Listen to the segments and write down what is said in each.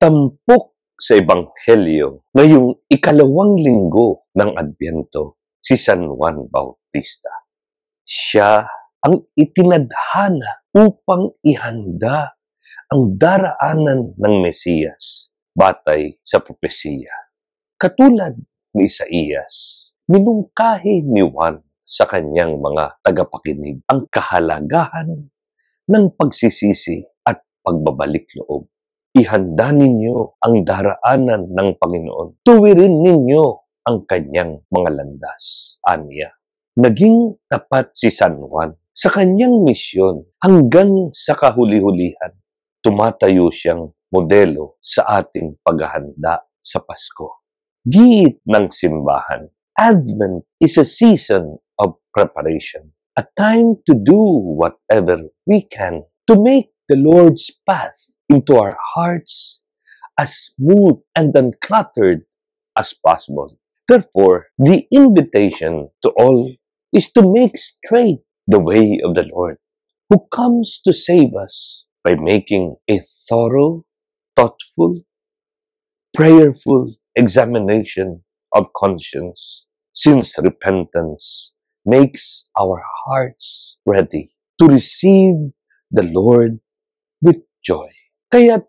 Tampok sa Ebanghelyo ngayong ikalawang linggo ng Adbyento, si San Juan Bautista. Siya ang itinadhana upang ihanda ang daraanan ng Mesiyas batay sa propesiya. Katulad ni Isaías, minungkahi ni Juan sa kanyang mga tagapakinig ang kahalagahan ng pagsisisi at pagbabalik loob. Ihanda ninyo ang daraanan ng Panginoon. Tuwirin ninyo ang kanyang mga landas. Anya. Naging tapat si San Juan sa kanyang misyon hanggang sa kahuli-hulihan. Tumatayo siyang modelo sa ating paghahanda sa Pasko. Giit ng simbahan, Advent is a season of preparation. A time to do whatever we can to make the Lord's path into our hearts as smooth and uncluttered as possible. Therefore, the invitation to all is to make straight the way of the Lord, who comes to save us by making a thorough, thoughtful, prayerful examination of conscience, since repentance makes our hearts ready to receive the Lord with joy. Kaya't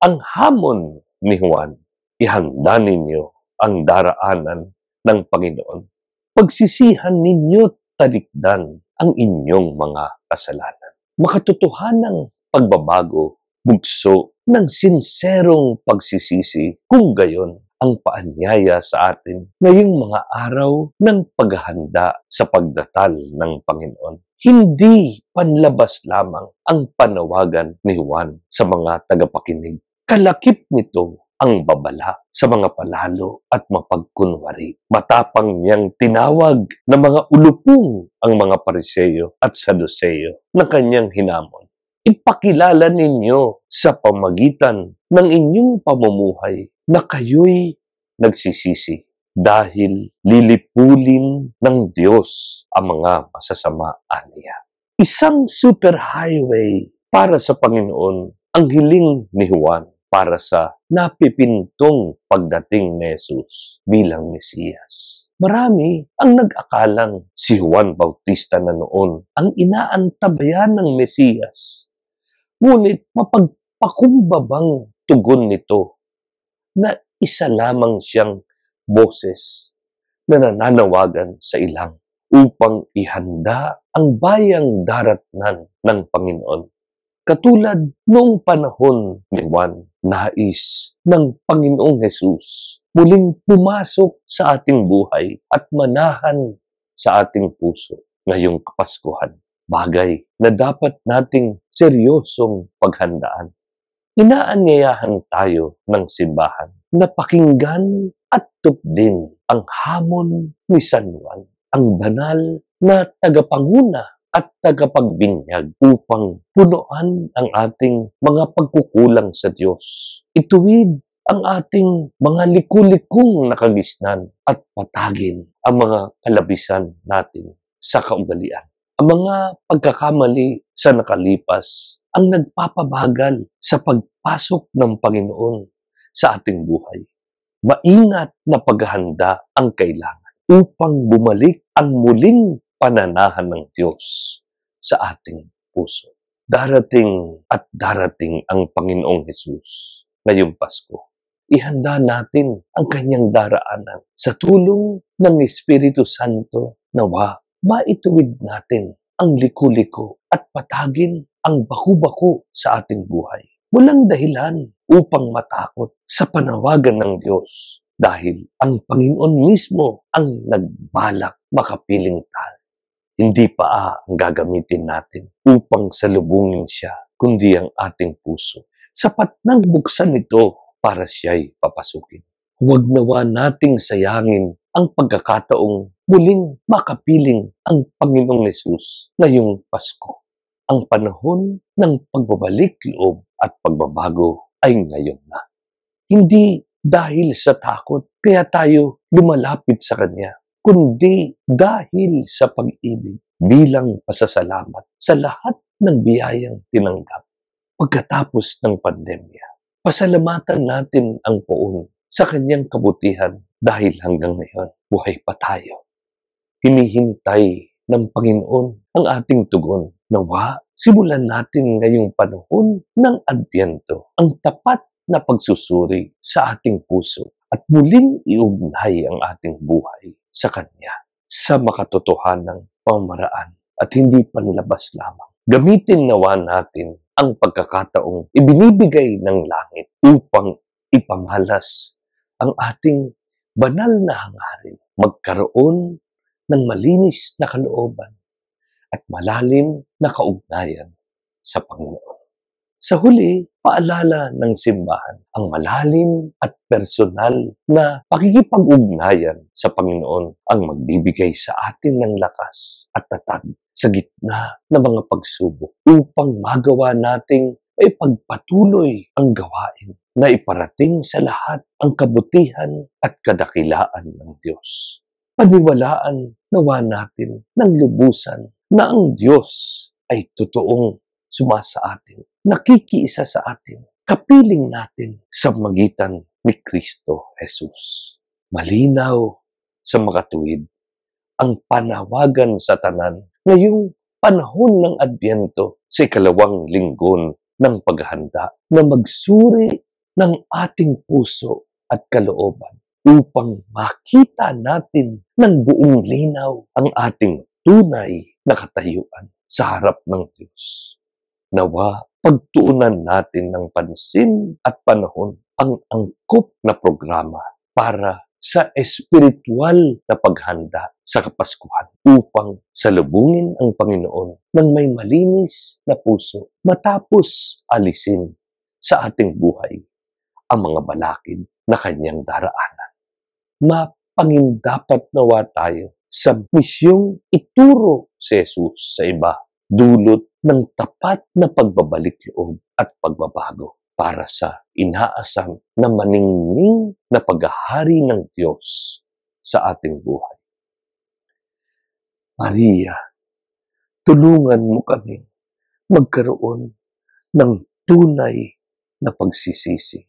ang hamon ni Juan, ihanda ninyo ang daraanan ng Panginoon. Pagsisihan ninyo talikdan ang inyong mga kasalanan. Makatotohanang pagbabago, bugso ng sinserong pagsisisi, kung gayon ang paanyaya sa atin ngayong mga araw ng paghahanda sa pagdatal ng Panginoon. Hindi panlabas lamang ang panawagan ni Juan sa mga tagapakinig. Kalakip nito ang babala sa mga palalo at mapagkunwari. Matapang niyang tinawag na mga ulupong ang mga Pariseyo at Saduseyo na kanyang hinamon. Ipakilala ninyo sa pamagitan ng inyong pamumuhay na kayo'y nagsisisi dahil lilipulin ng Diyos ang mga masasama niya. Isang superhighway para sa Panginoon ang hiling ni Juan para sa napipintong pagdating ni Jesus bilang Mesiyas. Marami ang nag-akalang si Juan Bautista na noon ang inaantabayan ng Mesiyas. Ngunit mapagpakumbabang tugon nito na isa lamang siyang boses na nananawagan sa ilang upang ihanda ang bayang daratnan ng Panginoon. Katulad noong panahon ni Juan, nais ng Panginoong Jesus muling pumasok sa ating buhay at manahan sa ating puso ngayong Kapaskuhan. Bagay na dapat nating seryosong paghandaan. Inaanyayahan tayo ng simbahan na pakinggan at tupdin ang hamon ni San Juan, ang banal na tagapanguna at tagapagbinyag upang punuan ang ating mga pagkukulang sa Diyos. Ituwid ang ating mga liku-likong nakagisnan at patagin ang mga kalabisan natin sa kaugalian. Ang mga pagkakamali sa nakalipas ang nagpapabagal sa pagpasok ng Panginoon sa ating buhay. Maingat na paghahanda ang kailangan upang bumalik ang muling pananahan ng Diyos sa ating puso. Darating at darating ang Panginoong Jesus ngayong Pasko. Ihanda natin ang kanyang daraanan sa tulong ng Espiritu Santo. Nawa, maituwid natin ang liku-liko at patagin ang baku-baku sa ating buhay. Walang dahilan upang matakot sa panawagan ng Diyos dahil ang Panginoon mismo ang nagbalak makapiling tayo. Hindi pa ang gagamitin natin upang salubungin siya, kundi ang ating puso. Sapat nang buksan ito para siya'y papasukin. Huwag nawa nating sayangin ang pagkakataong muling makapiling ang Panginoong Hesus ngayong Pasko. Ang panahon ng pagbabalik loob at pagbabago ay ngayon na. Hindi dahil sa takot kaya tayo lumalapit sa Kanya, kundi dahil sa pag-ibig bilang pasasalamat sa lahat ng biyayang tinanggap pagkatapos ng pandemya. Pasalamatan natin ang Poon sa kanyang kabutihan dahil hanggang ngayon buhay pa tayo. Hinihintay ng Panginoon ang ating tugon. Nawa, simulan natin ngayong panahon ng Adbyento ang tapat na pagsusuri sa ating puso at muling iugnay ang ating buhay sa Kanya sa makatotohanang pamaraan at hindi panlabas lamang. Gamitin nawa natin ang pagkakataong ibinibigay ng langit upang ipamalas ang ating banal na hangarin, magkaroon ng malinis na kalooban at malalim na kaugnayan sa Panginoon. Sa huli, paalala ng simbahan ang malalim at personal na pakikipag-ugnayan sa Panginoon ang magbibigay sa atin ng lakas at tatag sa gitna ng mga pagsubok upang magawa nating ay pagpatuloy ang gawain na iparating sa lahat ang kabutihan at kadakilaan ng Diyos. Paniwalaan nawa natin ng lubusan na ang Diyos ay totoong sumasa atin, nakikiisa sa atin, kapiling natin sa magitan ni Kristo Jesus. Malinaw sa makatuwid ang panawagan sa tanan ngayong panahon ng Adbyento sa ikalawang linggon ng paghahanda na magsuri ng ating puso at kalooban upang makita natin ng buong linaw ang ating tunay na katayuan sa harap ng Diyos. Nawa, pagtuunan natin ng pansin at panahon ang angkop na programa para sa espiritual na paghanda sa Kapaskuhan upang salubungin ang Panginoon ng may malinis na puso matapos alisin sa ating buhay ang mga balakid na kanyang daraanan. Mapangindapat nawa tayo sa misyong ituro si Jesus sa iba, dulot ng tapat na pagbabalik loob at pagbabago para sa inaasam na maningning na paghahari ng Diyos sa ating buhay. Maria, tulungan mo kami magkaroon ng tunay na pagsisisi